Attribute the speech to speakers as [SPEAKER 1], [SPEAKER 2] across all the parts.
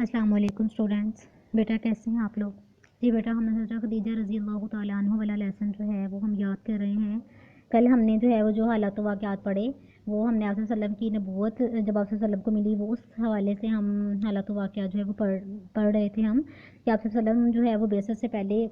[SPEAKER 1] السلام علیکم اسٹوڈینٹس، بیٹا کیسے ہیں آپ لوگ؟ جی بیٹا، ہم نے حضرت خدیجہ رضی اللہ تعالیٰ عنہ والا لیسن جو ہے وہ ہم یاد کر رہے ہیں۔ کل ہم نے جو ہے وہ جو حالات و واقعات پڑھے وہ ہم نے آپ صلی اللہ علیہ وسلم کی نبوت جب آپ صلی اللہ علیہ وسلم کو ملی وہ اس حوالے سے ہم حالات و واقعات جو ہے وہ پڑھ رہے تھے ہم کہ آپ صلی اللہ علیہ وسلم جو ہے وہ بعثت سے پہلے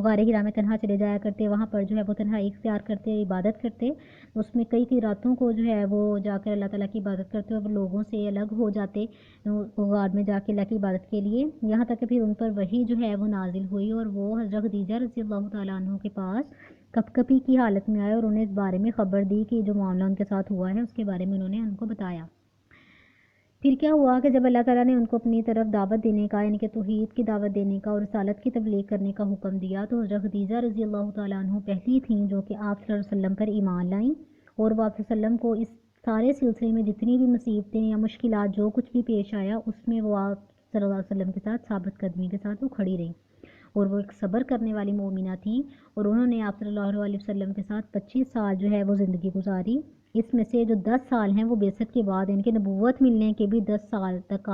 [SPEAKER 1] غار حرا میں تنہا چلے جایا کرتے، وہاں پر جو ہے وہ تنہائی اختیار کرتے، عبادت کرتے، اس میں کئی راتوں کو جو ہے وہ جا کر اللہ تعالیٰ کی عبادت کرتے اور لوگوں سے الگ ہو جاتے غار میں جا کے اللہ کی عبادت کے لیے، یہاں تک کہ پھر ان پر وحی جو ہے وہ نازل ہوئی اور وہ حضرت خدیجہ رضی اللہ تعالیٰ عنہ کے پاس کپ کپی کی حالت میں آئے اور انہیں اس بارے میں خبر دی کہ جو معاملہ ان کے ساتھ ہوا ہے اس کے بارے میں انہوں نے ان کو بتایا۔ پھر کیا ہوا کہ جب اللہ تعالیٰ نے ان کو اپنی طرف دعوت دینے کا یعنی کہ توحید کی دعوت دینے کا اور رسالت کی تبلیغ کرنے کا حکم دیا تو حضرت خدیجہ رضی اللہ تعالیٰ عنہ پہلی تھیں جو کہ آپ صلی اللہ علیہ وسلم پر ایمان لائیں، اور وہ آپ صلی اللہ علیہ وسلم کو اس سارے سلسلے میں جتنی بھی مصیبتیں یا مشکلات جو کچھ بھی پیش آیا اس میں وہ آپ صلی اللہ علیہ وسلم کے ساتھ ثابت قدمی کے ساتھ وہ کھڑی رہیں، اور وہ ایک صبر کرنے والی مومنہ تھیں، اور انہوں نے آپ صلی اللہ علیہ وسلم کے ساتھ 25 سال جو ہے وہ زندگی گزاری۔ اس میں سے جو 10 سال ہیں وہ بعثت کے بعد ان کے نبوت ملنے کے بھی 10 سال تک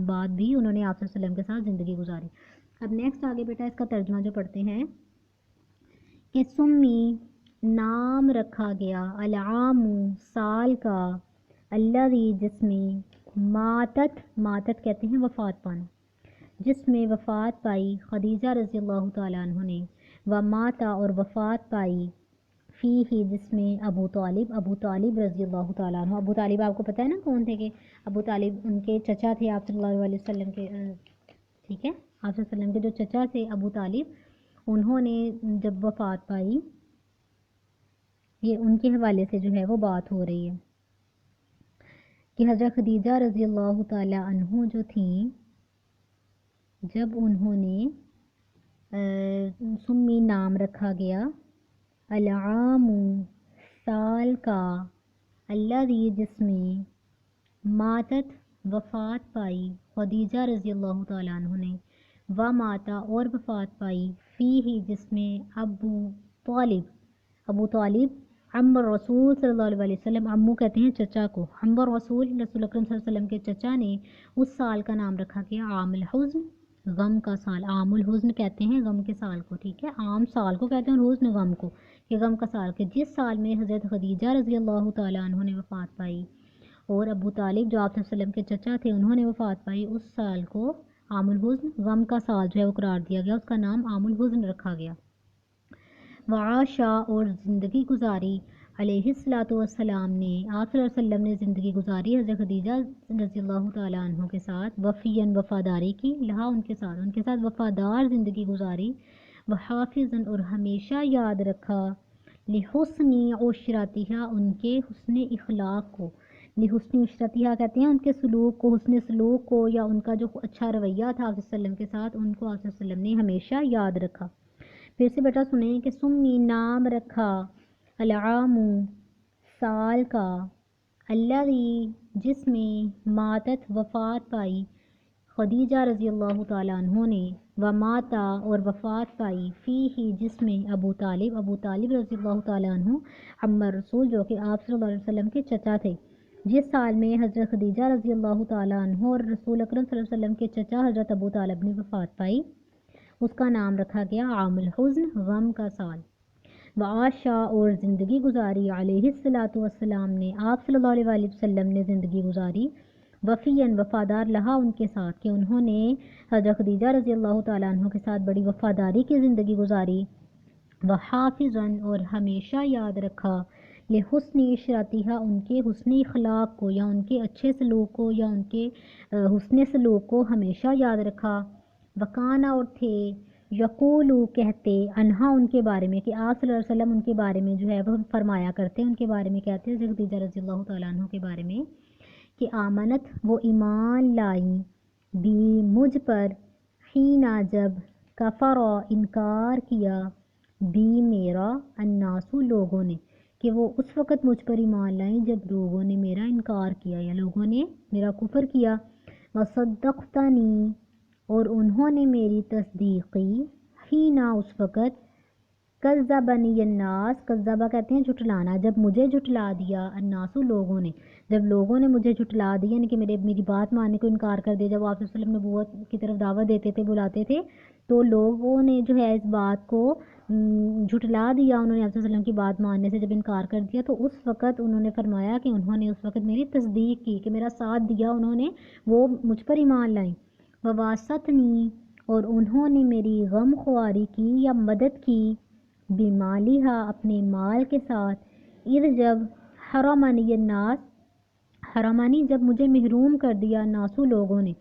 [SPEAKER 1] بعد بھی انہوں نے آپ صلی اللہ علیہ وسلم کے ساتھ زندگی گزاری۔ اب نیکسٹ آگے بیٹا اس کا ترجمہ جو پڑھتے ہیں کہ سمی نام رکھا گیا، العام سال کا، الذی جس میں، ماتت کہتے ہیں وفات پانا، جس میں وفات پائی خدیجہ رضی اللہ تعالیٰ عنہ نے، وماتا اور وفات پائی فی ہی جس میں ابو طالب رضی اللہ تعالیٰ عنہ۔ ابو طالب آپ کو پتہ ہے نا کون تھے؟ کہ ابو طالب ان کے چچا تھے آپ صلی اللہ علیہ وسلم کے، ٹھیک ہے، آپ صلی اللہ علیہ وسلم کے جو چچا تھے ابو طالب، انہوں نے جب وفات پائی، یہ ان کے حوالے سے جو ہے وہ بات ہو رہی ہے کہ حضرت خدیجہ رضی اللہ تعالیٰ عنہ جو تھیں جب انہوں نے سمی نام رکھا گیا، العام سال کا، الذی جس میں، ماتت وفات پائی خدیجہ رضی اللہ تعالیٰ عنہ نے، وماتا اور وفات پائی فی ہی جس میں ابو طالب عم رسول صلی اللہ علیہ وسلم، عمو کہتے ہیں چچا کو، عم رسول اکرم صلی اللہ علیہ وسلم کے چچا نے اس سال کا نام رکھا گیا عام الحزن، غم کا سال۔ عام الحزن کہتے ہیں غم کے سال کو، ٹھیک ہے، عام سال کو کہتے ہیں اور حزن غم کو، کہ غم کا سال کے جس سال میں حضرت خدیجہ رضی اللہ تعالیٰ عنہ نے وفات پائی اور ابو طالب جو آپ صلی اللہ علیہ وسلم کے چچا تھے انہوں نے وفات پائی، اس سال کو عام الحزن غم کا سال جو ہے وہ قرار دیا گیا، اس کا نام عام الحزن رکھا گیا۔ وعاشا اور زندگی گزاری، علیہ الصلوۃ والسلام نے، آپ صلی اللہ علیہ وسلم نے زندگی گزاری حضرت خدیجہ رضی اللہ تعالیٰ عنہ کے ساتھ، وفیاً وفاداری کی، لہا ان کے ساتھ وفادار زندگی گزاری، وحافظاً اور ہمیشہ یاد رکھا، لحسن عشرتہا ان کے حسن اخلاق کو، لحسن عشرتہا کہتے ہیں ان کے سلوک کو، حسن سلوک کو، یا ان کا جو اچھا رویہ تھا آپ صلی اللہ علیہ وسلم کے ساتھ، ان کو آپ صلی اللہ علیہ وسلم نے ہمیشہ یاد رکھا۔ پھر سے بیٹا سنیں کہ سمی نام رکھا، العام سال کا، الذی جس میں، ماتت وفات پائی خدیجہ رضی اللہ تعالیٰ عنہ نے، وماتا اور وفات پائی فی ہی جس میں ابو طالب رضی اللہ تعالیٰ عنہ، عم رسول جو کہ آپ صلی اللہ علیہ وسلم کے چچا تھے، جس سال میں حضرت خدیجہ رضی اللہ تعالیٰ عنہ اور رسول اکرم صلی اللہ علیہ وسلم کے چچا حضرت ابو طالب نے وفات پائی، اس کا نام رکھا گیا عام الحزن غم کا سال۔ وعاشا اور زندگی گزاری، علیہ الصلوۃ والسلام نے، آپ صلی اللہ علیہ وسلم نے زندگی گزاری، وفیاً وفادار لہا ان کے ساتھ، کہ انہوں نے حضرت خدیجہ رضی اللہ تعالیٰ عنہ کے ساتھ بڑی وفاداری کی زندگی گزاری، وحافظاً اور ہمیشہ یاد رکھا، لحسن عشرتہا ان کے حسن اخلاق کو، یا ان کے اچھے سلوک کو، یا ان کے حسن سلوک کو ہمیشہ یاد رکھا، وکانا اور تھے، یقولو کہتے، انہا ان کے بارے میں، کہ آپ صلی اللہ علیہ وسلم ان کے بارے میں جو ہے وہ فرمایا کرتے، ان کے بارے میں کہتے ہیں خدیجہ رضی اللہ تعالیٰ عنہ کے بارے میں کہ آمنت وہ ایمان لائی، بھی مجھ پر، حینا جب، کفرا انکار کیا، بھی میرا، الناسو لوگوں نے، کہ وہ اس وقت مجھ پر ایمان لائیں جب لوگوں نے میرا انکار کیا یا لوگوں نے میرا کفر کیا، وصدقتنی اور انہوں نے میری تصدیق کی، حینا اس وقت، کذبنی الناس، کذبہ کہتے ہیں جھٹلانا، جب مجھے جھٹلا دیا، الناس لوگوں نے، جب لوگوں نے مجھے جھٹلا دیا یعنی کہ میری بات ماننے کو انکار کر دیا، جب آپ صلی اللہ علیہ وسلم نبوت کی طرف دعوت دیتے تھے، بلاتے تھے، تو لوگوں نے جو ہے اس بات کو جھٹلا دیا، انہوں نے آپ صلی اللہ علیہ وسلم کی بات ماننے سے جب انکار کر دیا، تو اس وقت انہوں نے فرمایا کہ انہوں نے اس وقت میری تصدیق کی، کہ میرا ساتھ دیا انہوں نے، وہ مجھ پر ایمان لائیں، وواستنی، اور انہوں نے میری غم خواری کی یا مدد کی، بمالہا، اپنے مال کے ساتھ، جب حرمنی الناس، حرمانی جب مجھے محروم کر دیا، ناسو لوگوں نے،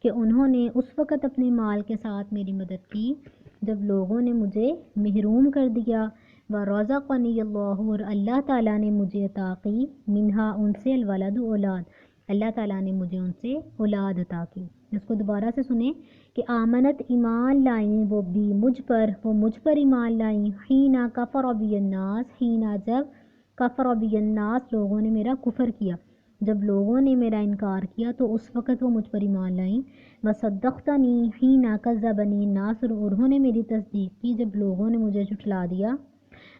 [SPEAKER 1] کہ انہوں نے اس وقت اپنے مال کے ساتھ میری مدد کی جب لوگوں نے مجھے محروم کر دیا، ورزقنی اللہ، اور اللہ تعالیٰ نے مجھے عطا کی، منہا، ان سے، الولد، اولاد، اللہ تعالیٰ نے مجھے ان سے اولاد عطا کی۔ اس کو دوبارہ سے سنیں کہ آمنت، ایمان لائیں، وہ بھی مجھ پر، وہ مجھ پر ایمان لائیں، حینا کفر بی الناس، حینا جب، کفر بی الناس، لوگوں نے میرا کفر کیا، جب لوگوں نے میرا انکار کیا تو اس وقت وہ مجھ پر ایمان لائیں، وصدقتنی حینا کذبنی الناس، اور انہوں نے میری تصدیق کی جب لوگوں نے مجھے جھٹلا دیا،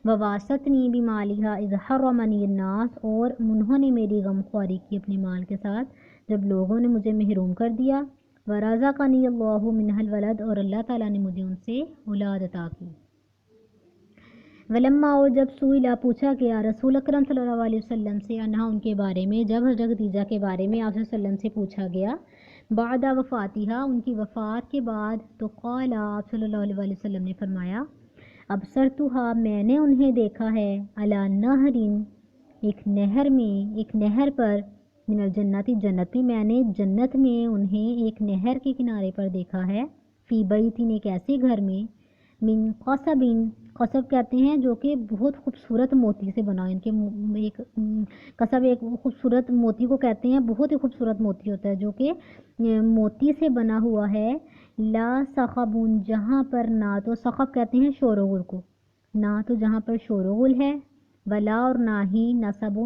[SPEAKER 1] وواستنی بمالہا اذ حرمنی الناس، اور انہوں نے میری غم خواری کی اپنے مال کے ساتھ جب لوگوں نے مجھے محروم کر دیا، ورزقنی اللہ منہ الولد، اور اللہ تعالیٰ نے مجھے ان سے اولاد عطا کی۔ ولما، اور جب سئلا، پوچھا گیا، رسول اکرم صلی اللہ علیہ وسلم سے، انہا، ان کے بارے میں، جب حضرت خدیجہ کے بارے میں آپ صلی اللہ علیہ وسلم سے پوچھا گیا، بعد وفاتہا، ان کی وفات کے بعد، تو قال، آپ صلی اللہ علیہ وسلم نے فرمایا، ابصرتہا، میں نے انہیں دیکھا ہے، علی نہر، ایک نہر میں، ایک نہر پر، من الجنت، جنت میں، میں نے جنت میں انہیں ایک نہر کے کنارے پر دیکھا ہے، فی بیت، ایک ایسے گھر میں، من قصب، قصب کہتے ہیں جو کہ بہت خوبصورت موتی سے بنا، ان کے ایک قصب ایک خوبصورت موتی کو کہتے ہیں، بہت ہی خوبصورت موتی ہوتا ہے جو کہ موتی سے بنا ہوا ہے، لا صخب، جہاں پر نہ تو، صخب کہتے ہیں شور و غل کو، نہ تو جہاں پر شور و غل ہے، ولا، اور نہ ہی نصب،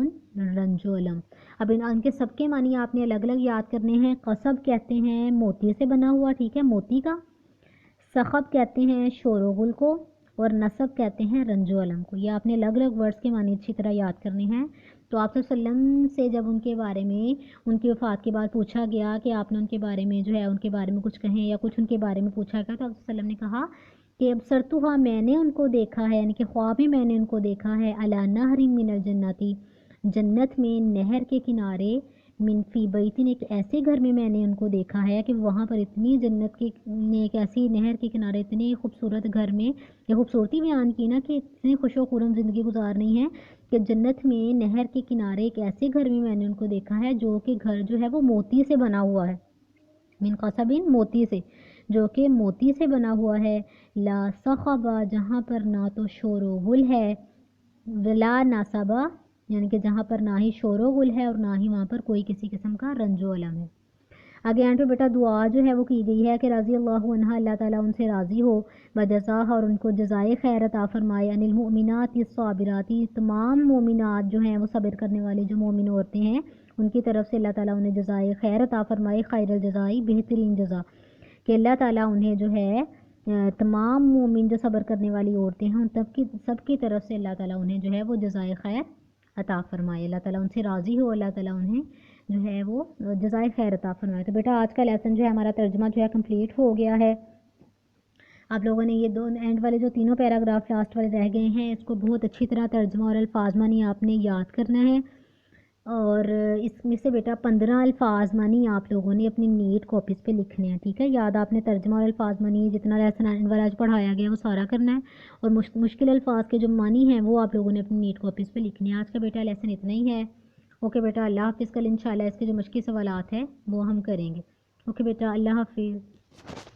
[SPEAKER 1] رنج و علم۔ اب ان کے سب کے معنی آپ نے الگ الگ یاد کرنے ہیں۔ قصب کہتے ہیں موتی سے بنا ہوا، ٹھیک ہے، موتی کا، صخب کہتے ہیں شور و غل کو، اور نصب کہتے ہیں رنج و علم کو۔ یہ آپ نے الگ الگ ورڈز کے معنی اچھی طرح یاد کرنے ہیں۔ تو آپ صلی اللہ علیہ وسلم سے جب ان کے بارے میں، ان کی وفات کے بعد پوچھا گیا کہ آپ نے ان کے بارے میں جو ہے ان کے بارے میں کچھ کہیں یا کچھ ان کے بارے میں پوچھا گیا، تو آپ صلی اللہ علیہ وسلم نے کہا کہ ابصرتہا، میں نے ان کو دیکھا ہے، یعنی کہ خواب میں میں نے ان کو دیکھا ہے، علی نہر من الجنتی، جنت میں نہر کے کنارے، من فی بیتن، ایک ایسے گھر میں نے ان کو دیکھا ہے کہ وہاں پر اتنی جنت کی، ایک ایسی نہر کے کنارے اتنے خوبصورت گھر میں، یہ خوبصورتی بیان کی نا کہ اتنی خوش و خرم زندگی گزارنی ہے کہ جنت میں نہر کے کنارے ایک ایسے گھر میں نے ان کو دیکھا ہے جو کہ گھر جو ہے وہ موتی سے بنا ہوا ہے، من قصب، موتی سے، جو کہ موتی سے بنا ہوا ہے، لا صخبہ، جہاں پر نہ تو شور و غل ہے، ولا نصبہ، یعنی کہ جہاں پر نہ ہی شور و غل ہے اور نہ ہی وہاں پر کوئی کسی قسم کا رنج و علم ہے۔ آگے اینڈ پہ بیٹا دعا جو ہے وہ کی گئی ہے کہ رضی اللہ عنہ، اللہ تعالیٰ ان سے راضی ہو، وجزاہ، اور ان کو جزائے خیر عطا فرمائے، عن المؤمنات الصابرات، تمام مومنات جو ہیں وہ صبر کرنے والی جو مومن عورتیں ہیں ان کی طرف سے اللہ تعالیٰ انہیں جزائے خیر عطا فرمائے، خیر الجزائی، بہترین جزا، کہ اللہ تعالیٰ انہیں جو ہے تمام مومن جو صبر کرنے والی عورتیں ہیں ان سب کی طرف سے اللہ تعالیٰ انہیں جو ہے وہ جزائے خیر عطا فرمائے، اللہ تعالیٰ ان سے راضی ہو، اللہ تعالیٰ انہیں جو ہے وہ جزائے خیر عطا فرمائے۔ تو بیٹا آج کا لیسن جو ہے ہمارا ترجمہ جو ہے کمپلیٹ ہو گیا ہے۔ آپ لوگوں نے یہ دو اینڈ والے جو تینوں پیراگراف لاسٹ والے رہ گئے ہیں اس کو بہت اچھی طرح ترجمہ اور الفاظ معنی آپ نے یاد کرنا ہے، اور اس میں سے بیٹا 15 الفاظ معنی آپ لوگوں نے اپنی نیٹ کاپیز پہ لکھنے ہیں، ٹھیک ہے، یاد آپ نے ترجمہ اور الفاظ معنی جتنا لیسن اینڈ والا آج پڑھایا گیا وہ سارا کرنا ہے، اور مشکل الفاظ کے جو معنی ہیں وہ آپ لوگوں نے اپنی نیٹ کاپیز پہ لکھنے ہیں۔ آج کا بیٹا لیسن اتنا ہی ہے۔ اوکے بیٹا، اللہ حافظ، کل انشاءاللہ اس کے جو مشکل سوالات ہیں وہ ہم کریں گے۔ اوکے بیٹا، اللہ حافظ۔